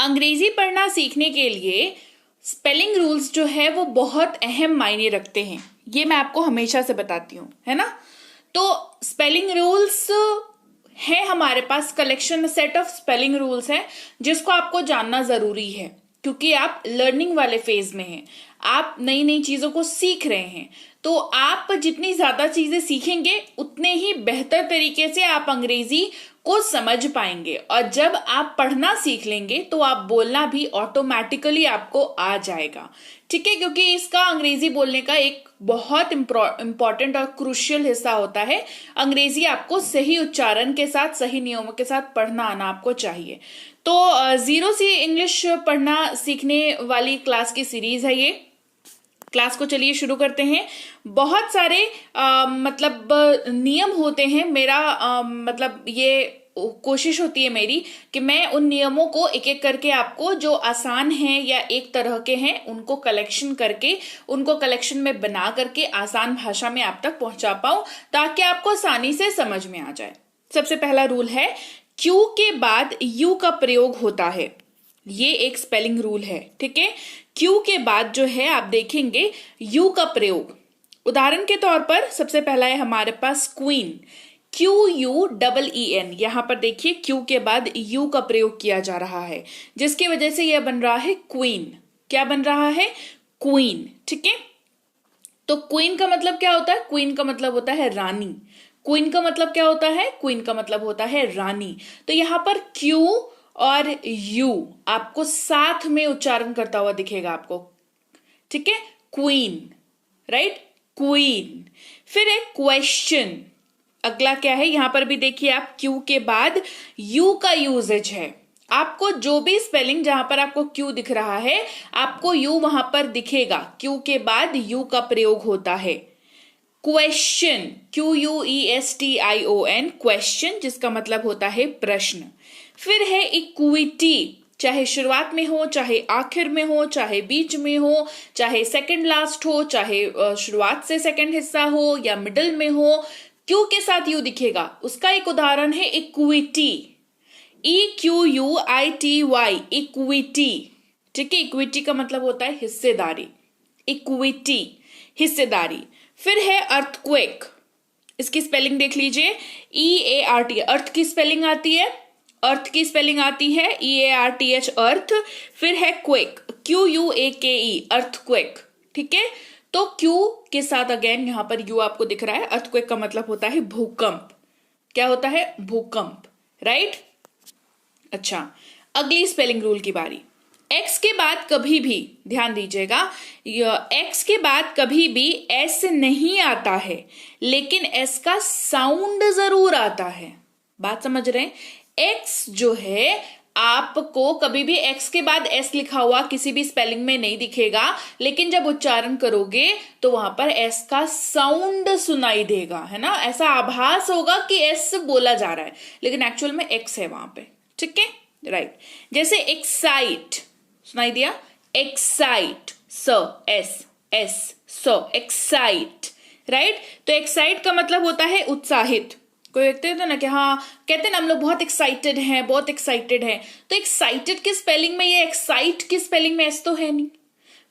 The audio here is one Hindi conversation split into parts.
अंग्रेजी पढ़ना सीखने के लिए स्पेलिंग रूल्स जो है वो बहुत अहम मायने रखते हैं। ये मैं आपको हमेशा से बताती हूँ, है ना। तो स्पेलिंग रूल्स है हमारे पास, collection set of spelling rules है जिसको आपको जानना जरूरी है, क्योंकि आप लर्निंग वाले फेज में हैं, आप नई नई चीजों को सीख रहे हैं। तो आप जितनी ज्यादा चीजें सीखेंगे उतने ही बेहतर तरीके से आप अंग्रेजी को समझ पाएंगे, और जब आप पढ़ना सीख लेंगे तो आप बोलना भी ऑटोमेटिकली आपको आ जाएगा। ठीक है, क्योंकि इसका अंग्रेजी बोलने का एक बहुत इंपॉर्टेंट और क्रूशियल हिस्सा होता है। अंग्रेजी आपको सही उच्चारण के साथ, सही नियमों के साथ पढ़ना आना आपको चाहिए। तो जीरो से इंग्लिश पढ़ना सीखने वाली क्लास की सीरीज है ये। क्लास को चलिए शुरू करते हैं। बहुत सारे मतलब नियम होते हैं। मेरा मतलब ये कोशिश होती है मेरी कि मैं उन नियमों को एक एक करके आपको, जो आसान हैं या एक तरह के हैं, उनको कलेक्शन करके, उनको कलेक्शन में बना करके आसान भाषा में आप तक पहुंचा पाऊं, ताकि आपको आसानी से समझ में आ जाए। सबसे पहला रूल है, क्यू के बाद यू का प्रयोग होता है। ये एक स्पेलिंग रूल है, ठीक है। क्यू के बाद जो है आप देखेंगे यू का प्रयोग। उदाहरण के तौर पर सबसे पहला है हमारे पास क्वीन, QUEEN। यहां पर देखिए क्यू के बाद यू का प्रयोग किया जा रहा है, जिसकी वजह से यह बन रहा है क्वीन। क्या बन रहा है? क्वीन, ठीक है। तो क्वीन का मतलब क्या होता है? क्वीन का मतलब होता है रानी। क्वीन का मतलब क्या होता है? क्वीन का मतलब होता है रानी। तो यहां पर क्यू और यू आपको साथ में उच्चारण करता हुआ दिखेगा आपको, ठीक है। Queen, right, queen. फिर एक क्वेश्चन। अगला क्या है? यहां पर भी देखिए आप, क्यू के बाद यू का यूजेज है। आपको जो भी स्पेलिंग जहां पर आपको क्यू दिख रहा है, आपको यू वहां पर दिखेगा। क्यू के बाद यू का प्रयोग होता है। क्वेश्चन, QUESTION, क्वेश्चन, जिसका मतलब होता है प्रश्न। फिर है इक्विटी, चाहे शुरुआत में हो, चाहे आखिर में हो, चाहे बीच में हो, चाहे सेकंड लास्ट हो, चाहे शुरुआत से सेकंड हिस्सा हो या मिडिल में हो, क्यू के साथ यू दिखेगा। उसका एक उदाहरण है इक्विटी, EQUITY, इक्विटी, ठीक है। इक्विटी का मतलब होता है हिस्सेदारी। इक्विटी, हिस्सेदारी। फिर है अर्थक्वेक। इसकी स्पेलिंग देख लीजिए, EART। अर्थ की स्पेलिंग आती है, अर्थ की स्पेलिंग आती है EARTH, अर्थ। फिर है क्वेक, QUAKE, अर्थक्वेक, ठीक है। तो क्यू के साथ अगेन यहां पर यू आपको दिख रहा है। अर्थक्वेक का मतलब होता है भूकंप। क्या होता है? भूकंप, राइट। अच्छा, अगली स्पेलिंग रूल की बारी। एक्स के बाद कभी भी, ध्यान दीजिएगा, एक्स के बाद कभी भी एस नहीं आता है, लेकिन एस का साउंड जरूर आता है। बात समझ रहे हैं? एक्स जो है, आपको कभी भी एक्स के बाद एस लिखा हुआ किसी भी स्पेलिंग में नहीं दिखेगा, लेकिन जब उच्चारण करोगे तो वहां पर एस का साउंड सुनाई देगा, है ना। ऐसा आभास होगा कि एस बोला जा रहा है, लेकिन एक्चुअल में एक्स है वहां पे, ठीक है, राइट। जैसे एक्साइट, सुनाई दिया? Excite, S, excite, right. तो एक्साइट का मतलब होता है उत्साहित। कोई व्यक्ति होता है ना कि हाँ, कहते हैं ना हम लोग बहुत एक्साइटेड हैं, बहुत एक्साइटेड हैं। तो एक्साइटेड की स्पेलिंग में, ये एक्साइट की स्पेलिंग में एस तो है नहीं,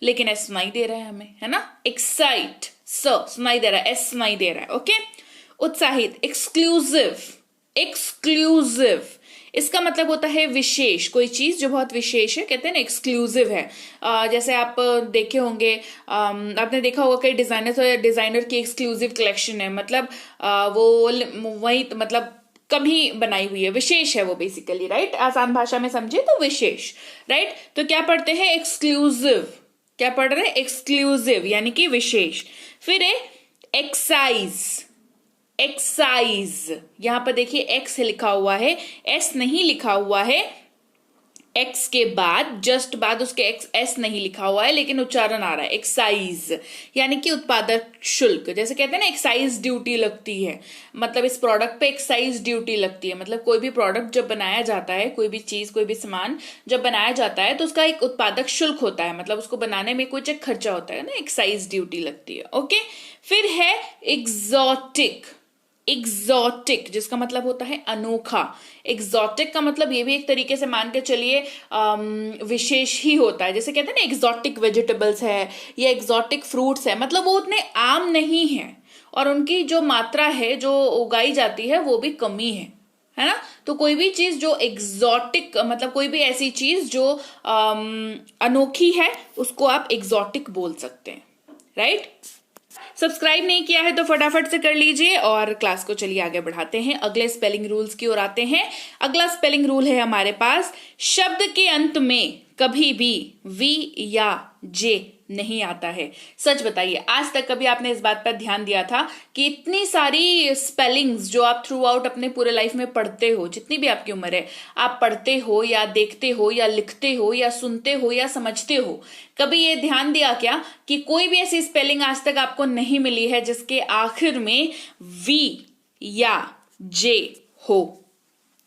लेकिन एस सुनाई दे रहा है हमें, है ना। एक्साइट, सुनाई दे रहा है, एस सुनाई दे रहा है, ओके। उत्साहित, एक्सक्लूसिव, एक्सक्लूसिव, इसका मतलब होता है विशेष। कोई चीज जो बहुत विशेष है, कहते हैं ना एक्सक्लूसिव है। जैसे आप देखे होंगे, आपने देखा होगा कई डिजाइनर की एक्सक्लूसिव कलेक्शन है, मतलब वो वही, मतलब कभी बनाई हुई है, विशेष है वो बेसिकली, राइट। आसान भाषा में समझे तो विशेष, राइट। तो क्या पढ़ते हैं? एक्सक्लूसिव। क्या पढ़ रहे हैं? एक्सक्लूसिव, यानी कि विशेष। फिर है एक्साइज, एक्साइज। यहां पर देखिए एक्स लिखा हुआ है, एस नहीं लिखा हुआ है। एक्स के बाद, जस्ट बाद उसके एक्स, एस नहीं लिखा हुआ है, लेकिन उच्चारण आ रहा है एक्साइज, यानी कि उत्पादक शुल्क। जैसे कहते हैं ना एक्साइज ड्यूटी लगती है, मतलब इस प्रोडक्ट पे एक्साइज ड्यूटी लगती है। मतलब कोई भी प्रोडक्ट जब बनाया जाता है, कोई भी चीज, कोई भी सामान जब बनाया जाता है, तो उसका एक उत्पादक शुल्क होता है, मतलब उसको बनाने में कुछ एक खर्चा होता है ना, एक्साइज ड्यूटी लगती है, ओके। फिर है एग्जॉटिक, एग्जॉटिक जिसका मतलब होता है अनोखा। एग्जॉटिक का मतलब ये भी एक तरीके से मान के चलिए विशेष ही होता है। जैसे कहते हैं ना एग्जॉटिक वेजिटेबल्स है या एग्जॉटिक फ्रूट्स है, मतलब वो उतने आम नहीं है और उनकी जो मात्रा है जो उगाई जाती है वो भी कमी है ना। तो कोई भी चीज जो एग्जॉटिक मतलब कोई भी ऐसी चीज जो अनोखी है उसको आप एग्जॉटिक बोल सकते हैं, राइट। सब्सक्राइब नहीं किया है तो फटाफट से कर लीजिए और क्लास को चलिए आगे बढ़ाते हैं, अगले स्पेलिंग रूल्स की ओर आते हैं। अगला स्पेलिंग रूल है हमारे पास, शब्द के अंत में कभी भी वी या जे नहीं आता है। सच बताइए आज तक कभी आपने इस बात पर ध्यान दिया था कि इतनी सारी स्पेलिंग्स जो आप थ्रू आउट अपने पूरे लाइफ में पढ़ते हो, जितनी भी आपकी उम्र है, आप पढ़ते हो या देखते हो या लिखते हो या सुनते हो या समझते हो, कभी ये ध्यान दिया क्या कि कोई भी ऐसी स्पेलिंग आज तक आपको नहीं मिली है जिसके आखिर में वी या जे हो?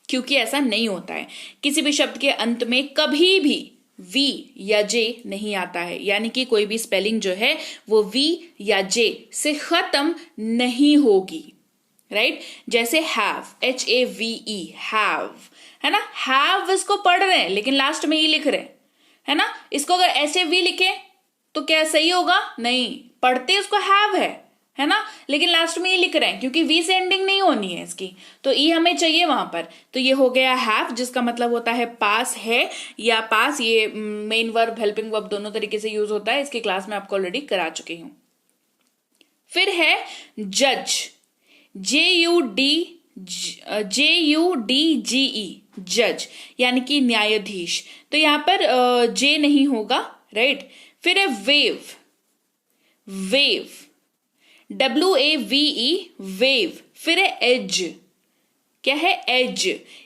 क्योंकि ऐसा नहीं होता है, किसी भी शब्द के अंत में कभी भी वी या जे नहीं आता है, यानी कि कोई भी स्पेलिंग जो है वो वी या जे से खत्म नहीं होगी, राइट। जैसे हैव, HAVE, हैव, है ना। हैव इसको पढ़ रहे हैं लेकिन लास्ट में ई लिख रहे हैं, है ना। इसको अगर ऐसे वी लिखे तो क्या सही होगा? नहीं, पढ़ते उसको हैव है ना, लेकिन लास्ट में ये लिख रहे हैं क्योंकि वी से एंडिंग नहीं होनी है इसकी, तो ई हमें चाहिए वहां पर। तो ये हो गया हैव जिसका मतलब होता है पास है या पास। ये मेन वर्ब हेल्पिंग वर्ब दोनों तरीके से यूज होता है, इसकी क्लास में आपको ऑलरेडी करा चुकी हूं। फिर है जज, JUDGE, जज यानी कि न्यायाधीश। तो यहां पर जे नहीं होगा, राइट। फिर है वेव, WAVE, वेव। फिर है एज, क्या है? एज,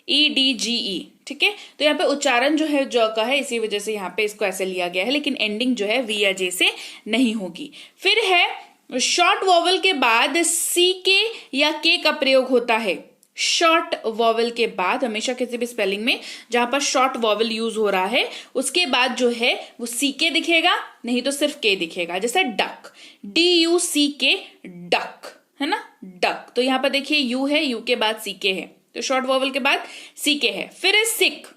EDGE, ठीक है। तो यहाँ पे उच्चारण जो है ज का है, इसी वजह से यहाँ पे इसको ऐसे लिया गया है, लेकिन एंडिंग जो है वी या जे से नहीं होगी। फिर है शॉर्ट वॉवल के बाद सी के या के का प्रयोग होता है। शॉर्ट वॉवल के बाद हमेशा किसी भी स्पेलिंग में जहां पर शॉर्ट वॉवल यूज हो रहा है उसके बाद जो है वो सी के दिखेगा, नहीं तो सिर्फ के दिखेगा। जैसे डक, DUCK, डक, है ना, डक। तो यहां पर देखिए यू है, यू के बाद सी के है, तो शॉर्ट वॉवल के बाद सी के है। फिर है सिक,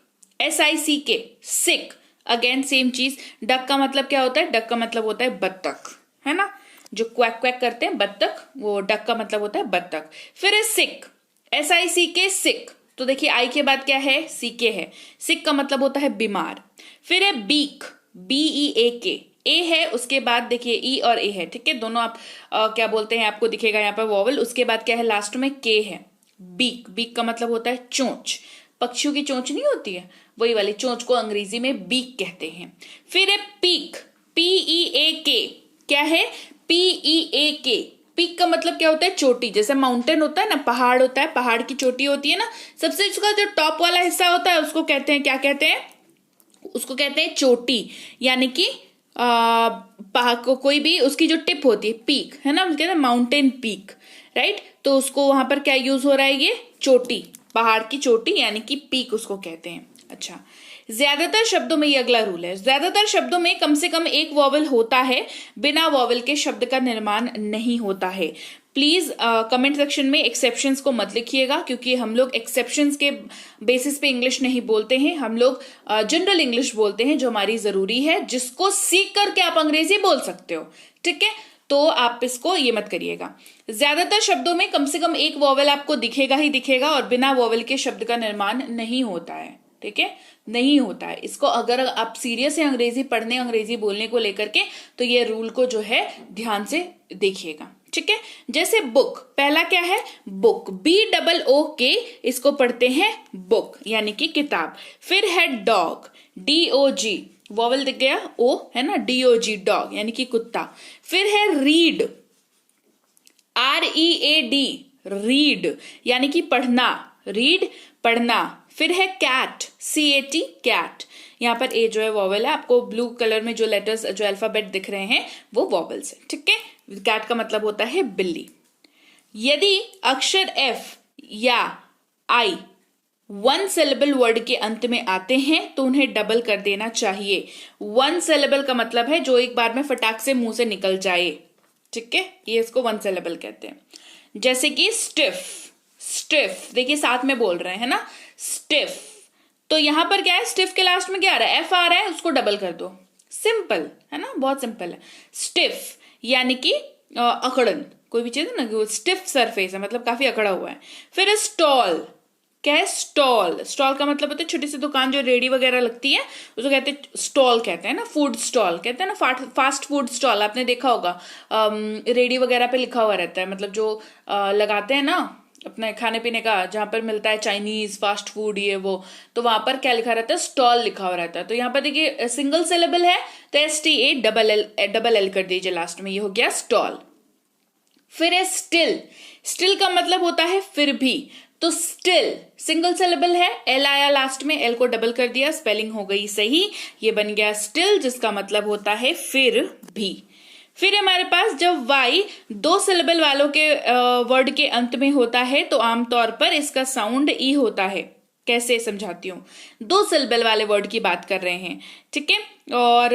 SICK, सिक, अगेन सेम चीज। डक का मतलब क्या होता है? डक का मतलब होता है बत्तख, है ना, जो क्वैक क्वैक करते हैं बत्तख, वो डक का मतलब होता है बत्तख। फिर है सिक, SICK, सिक। तो देखिए आई के बाद क्या है? सीके है। सिक का मतलब होता है बीमार। फिर है बीक, BEAK, ए है, उसके बाद देखिए ई और ए है, ठीक है, दोनों आप क्या बोलते हैं आपको दिखेगा यहाँ पर वॉवल। उसके बाद क्या है? लास्ट में के है। बीक, बीक का मतलब होता है चोंच, पक्षियों की चोंच नहीं होती है, वही वाली चोंच को अंग्रेजी में बीक कहते हैं। फिर है पीक, PEAK, क्या है? PEAK। पीक का मतलब क्या होता है? चोटी। जैसे माउंटेन होता है ना, पहाड़ होता है, पहाड़ की चोटी होती है ना, सबसे उसका जो टॉप वाला हिस्सा होता है उसको कहते हैं, क्या कहते हैं? उसको कहते हैं चोटी। यानी कि पहाड़ को कोई भी उसकी जो टिप होती है, पीक, है ना, कहते हैं माउंटेन पीक, राइट। तो उसको वहां पर क्या यूज हो रहा है? ये चोटी, पहाड़ की चोटी यानी कि पीक उसको कहते हैं। अच्छा, ज्यादातर शब्दों में ये अगला रूल है, ज्यादातर शब्दों में कम से कम एक वॉवल होता है, बिना वॉवल के शब्द का निर्माण नहीं होता है। प्लीज कमेंट सेक्शन में एक्सेप्शंस को मत लिखिएगा, क्योंकि हम लोग एक्सेप्शंस के बेसिस पे इंग्लिश नहीं बोलते हैं, हम लोग जनरल इंग्लिश बोलते हैं जो हमारी जरूरी है, जिसको सीख करके आप अंग्रेजी बोल सकते हो, ठीक है। तो आप इसको ये मत करिएगा। ज्यादातर शब्दों में कम से कम एक वॉवल आपको दिखेगा ही दिखेगा, और बिना वॉवल के शब्द का निर्माण नहीं होता है, ठीक है, नहीं होता है। इसको अगर आप सीरियस है अंग्रेजी पढ़ने, अंग्रेजी बोलने को लेकर के, तो ये रूल को जो है ध्यान से देखिएगा, ठीक है। जैसे बुक, पहला क्या है? बुक, BOOK, इसको पढ़ते हैं बुक यानी कि किताब। फिर है डॉग, DOG, वॉवल दिख गया, ओ है ना, DOG, डॉग यानी कि कुत्ता। फिर है रीड, READ, रीड यानी कि पढ़ना, रीड, पढ़ना। फिर है कैट, CAT, कैट, यहाँ पर ए जो है वॉवल है, आपको ब्लू कलर में जो लेटर्स जो अल्फाबेट दिख रहे हैं वो वॉवल्स है, ठीक है। कैट का मतलब होता है बिल्ली। यदि अक्षर F या I वन सिलेबल वर्ड के अंत में आते हैं तो उन्हें डबल कर देना चाहिए। वन सिलेबल का मतलब है जो एक बार में फटाक से मुंह से निकल जाए, ठीक है, ये इसको वन सिलेबल कहते हैं। जैसे कि स्टिफ, स्टिफ देखिए साथ में बोल रहे हैं है ना, स्टिफ। तो यहां पर क्या है, स्टिफ के लास्ट में क्या आ रहा है, एफ आ रहा है, उसको डबल कर दो, सिंपल है ना, बहुत सिंपल है। स्टिफ यानी कि अकड़न, कोई भी चीज है ना, स्टिफ सरफेस है मतलब काफी अकड़ा हुआ है। फिर स्टॉल, क्या है, स्टॉल, स्टॉल का मतलब होता है छोटी सी दुकान जो रेडी वगैरह लगती है, उसको कहते हैं स्टॉल, कहते हैं ना, फूड स्टॉल कहते हैं ना, फास्ट फूड स्टॉल आपने देखा होगा, रेडी वगैरह पे लिखा हुआ रहता है, मतलब जो लगाते हैं ना अपने खाने पीने का, जहां पर मिलता है चाइनीज फास्ट फूड ये वो, तो वहां पर क्या लिखा रहता है, स्टॉल लिखा हुआ रहता है। तो यहाँ पर देखिए सिंगल सिलेबल है तो STA डबल एल कर दीजिए लास्ट में, ये हो गया स्टॉल। फिर है स्टिल, स्टिल का मतलब होता है फिर भी, तो स्टिल सिंगल सिलेबल है, एल आया लास्ट में, एल को डबल कर दिया, स्पेलिंग हो गई सही, ये बन गया स्टिल, जिसका मतलब होता है फिर भी। फिर हमारे पास जब वाई दो सिलेबल वालों के वर्ड के अंत में होता है तो आमतौर पर इसका साउंड ई होता है। कैसे समझाती हूँ, दो सिलेबल वाले वर्ड की बात कर रहे हैं, ठीक है। और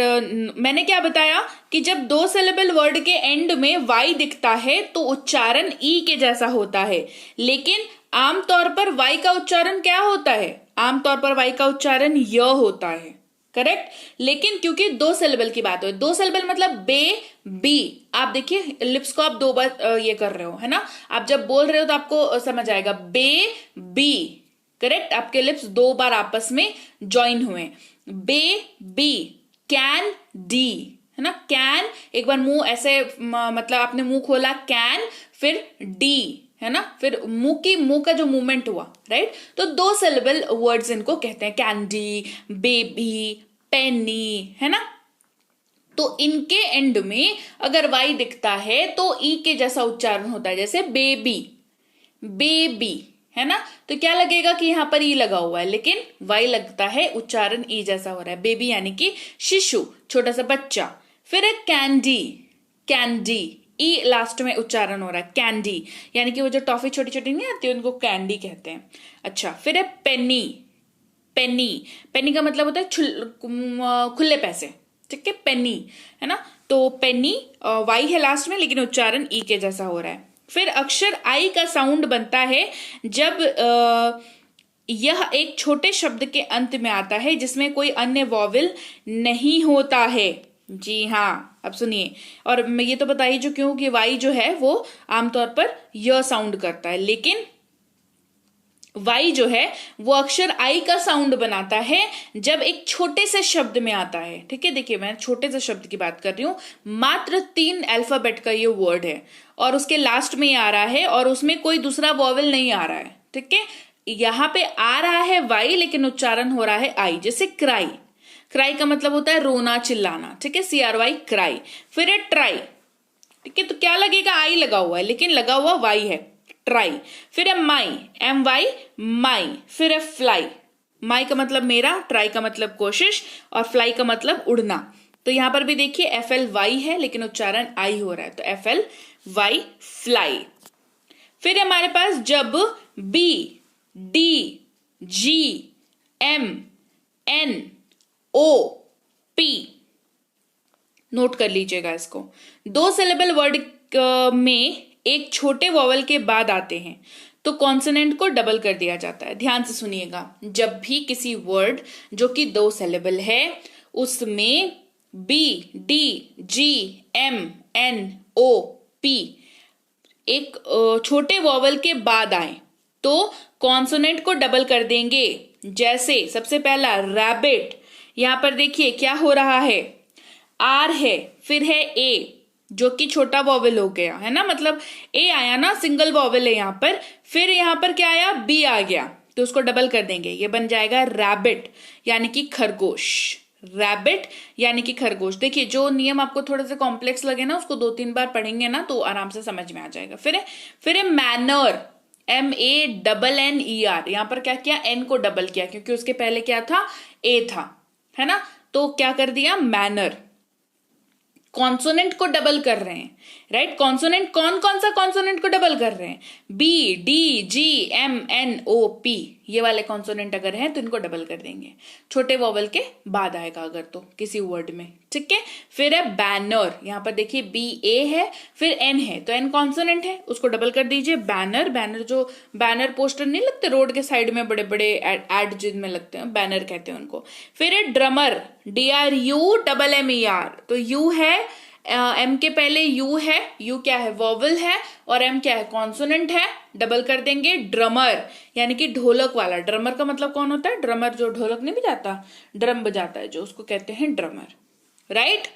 मैंने क्या बताया कि जब दो सिलेबल वर्ड के एंड में वाई दिखता है तो उच्चारण ई के जैसा होता है, लेकिन आमतौर पर वाई का उच्चारण क्या होता है, आमतौर पर वाई का उच्चारण य होता है, करेक्ट। लेकिन क्योंकि दो सिलेबल की बात हो, दो सिलेबल मतलब बे बी, आप देखिए लिप्स को आप दो बार ये कर रहे हो है ना, आप जब बोल रहे हो तो आपको समझ आएगा, बे बी, करेक्ट, आपके लिप्स दो बार आपस में ज्वाइन हुए, बे बी, कैन डी है ना, कैन एक बार मुंह ऐसे मतलब आपने मुंह खोला कैन, फिर डी है ना, फिर मुंह का जो मूवमेंट हुआ, राइट। तो दो सिलेबल वर्ड्स इनको कहते हैं, कैंडी, बेबी, पेनी है ना। तो इनके एंड में अगर वाई दिखता है तो ई के जैसा उच्चारण होता है, जैसे बेबी, बेबी है ना, तो क्या लगेगा कि यहां पर ई लगा हुआ है, लेकिन वाई लगता है, उच्चारण ई जैसा हो रहा है, बेबी यानी कि शिशु, छोटा सा बच्चा। फिर है कैंडी, कैंडी ई लास्ट में उच्चारण हो रहा है, कैंडी यानी कि वो जो टॉफी छोटी छोटी नहीं आती उनको कैंडी कहते हैं। अच्छा, फिर है पेनी, पेनी, पेनी का मतलब होता है खुले पैसे, ठीक है, पेनी है ना। तो पेनी वाई है लास्ट में, लेकिन उच्चारण ई के जैसा हो रहा है। फिर अक्षर आई का साउंड बनता है जब यह एक छोटे शब्द के अंत में आता है जिसमें कोई अन्य वॉवेल नहीं होता है। जी हाँ, अब सुनिए, और मैं ये तो बताइए जो क्यों कि वाई जो है वो आमतौर पर यह साउंड करता है, लेकिन वाई जो है वो अक्षर आई का साउंड बनाता है जब एक छोटे से शब्द में आता है, ठीक है। देखिए मैं छोटे से शब्द की बात कर रही हूं, मात्र 3 अल्फाबेट का ये वर्ड है और उसके लास्ट में आ रहा है और उसमें कोई दूसरा वॉवेल नहीं आ रहा है, ठीक है। यहां पे आ रहा है वाई लेकिन उच्चारण हो रहा है आई, जैसे क्राई, क्राई का मतलब होता है रोना चिल्लाना, ठीक है, CRY क्राई। फिर है ट्राई, ठीक है, तो क्या लगेगा, आई लगा हुआ है लेकिन लगा हुआ वाई है, ट्राई। फिर है माई, MY माई। फिर है फ्लाई, माई का मतलब मेरा, ट्राई का मतलब कोशिश, और फ्लाई का मतलब उड़ना। तो यहां पर भी देखिए FLY है लेकिन उच्चारण आई हो रहा है, तो FLY फ्लाई। फिर हमारे पास जब B, D, G, M, N, O, P, note कर लीजिएगा इसको, दो सिलेबल वर्ड में एक छोटे वॉवल के बाद आते हैं तो कॉन्सोनेंट को डबल कर दिया जाता है। ध्यान से सुनिएगा, जब भी किसी वर्ड जो कि दो सिलेबल है उसमें B, D, G, M, N, O, P एक छोटे वॉवल के बाद आए तो कॉन्सोनेंट को डबल कर देंगे। जैसे सबसे पहला रैबिट, यहां पर देखिए क्या हो रहा है, आर है, फिर है ए जो कि छोटा वॉवेल हो गया है ना, मतलब ए आया ना, सिंगल वॉवेल है यहां पर, फिर यहां पर क्या आया, बी आ गया, तो उसको डबल कर देंगे, ये बन जाएगा रैबिट यानी कि खरगोश, रैबिट यानी कि खरगोश। देखिए जो नियम आपको थोड़े से कॉम्प्लेक्स लगे ना उसको 2-3 बार पढ़ेंगे ना तो आराम से समझ में आ जाएगा। फिर है मैनर, MANNER, यहां पर क्या किया, एन को डबल किया क्योंकि उसके पहले क्या था, ए था, है ना, तो क्या कर दिया, मैनर। कॉन्सोनेंट को डबल कर रहे हैं, राइट। कॉन्सोनेंट कौन कौन सा कॉन्सोनेंट को डबल कर रहे हैं, B, D, G, M, N, O, P, ये वाले कॉन्सोनेंट अगर हैं तो इनको डबल कर देंगे, छोटे वॉवल के बाद आएगा अगर तो किसी वर्ड में, ठीक है। फिर है बैनर, यहाँ पर देखिए BA है, फिर N है, तो N कॉन्सोनेंट है, उसको डबल कर दीजिए। बैनर, बैनर जो बैनर पोस्टर नहीं लगते रोड के साइड में, बड़े बड़े एड जिनमें लगते हैं, बैनर कहते हैं उनको। फिर है ड्रमर, DRUMMER, तो यू है, M के पहले यू है, यू क्या है वॉवल है, और M क्या है कॉन्सोनेंट है, डबल कर देंगे। ड्रमर यानी कि ढोलक वाला, ड्रमर का मतलब कौन होता है, ड्रमर जो ढोलक नहीं बजाता, ड्रम बजाता है जो, उसको कहते हैं ड्रमर, राइट।